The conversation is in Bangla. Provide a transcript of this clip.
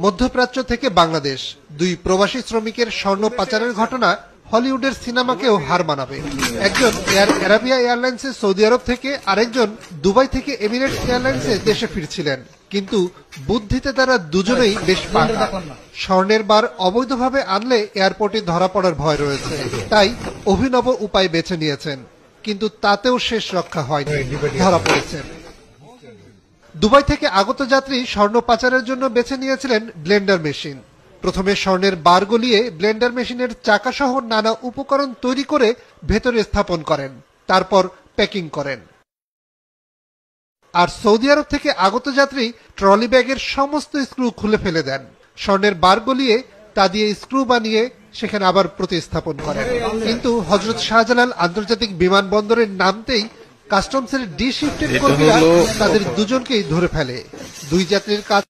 মধ্যপ্রাচ্য থেকে বাংলাদেশ দুই প্রবাসী শ্রমিকের স্বর্ণ পাচারের ঘটনা হলিউডের সিনেমাকেও হার মানাবে। একজন এয়ার আরাবিয়া এয়ারলাইন্সে সৌদি আরব থেকে, আরেকজন দুবাই থেকে এমিরেটস এয়ারলাইন্সে দেশে ফিরছিলেন, কিন্তু বুদ্ধিতে তারা দুজনেই বেশ পাকা। স্বর্ণের বার অবৈধভাবে আনলে এয়ারপোর্টে ধরা পড়ার ভয় রয়েছে, তাই অভিনব উপায় বেছে নিয়েছেন, কিন্তু তাতেও শেষ রক্ষা হয়নি, ধরা পড়েছেন। দুবাই থেকে আগত যাত্রী স্বর্ণ পাচারের জন্য বেছে নিয়েছিলেন ব্লেন্ডার মেশিন। প্রথমে স্বর্ণের বার গলিয়ে ব্লেন্ডার মেশিনের চাকাসহ নানা উপকরণ তৈরি করে ভেতরে স্থাপন করেন, তারপর প্যাকিং করেন। আর সৌদি আরব থেকে আগত যাত্রী ট্রলি ব্যাগের সমস্ত স্ক্রু খুলে ফেলে দেন, স্বর্ণের বার গলিয়ে তা দিয়ে স্ক্রু বানিয়ে সেখানে আবার প্রতিস্থাপন করেন। কিন্তু হযরত শাহজালাল আন্তর্জাতিক বিমানবন্দরের নামতেই কাস্টমসের ডি শিফটের কর্মীরা তাদের দুজনকেই ধরে ফেলে। দুই যাত্রীর কাছ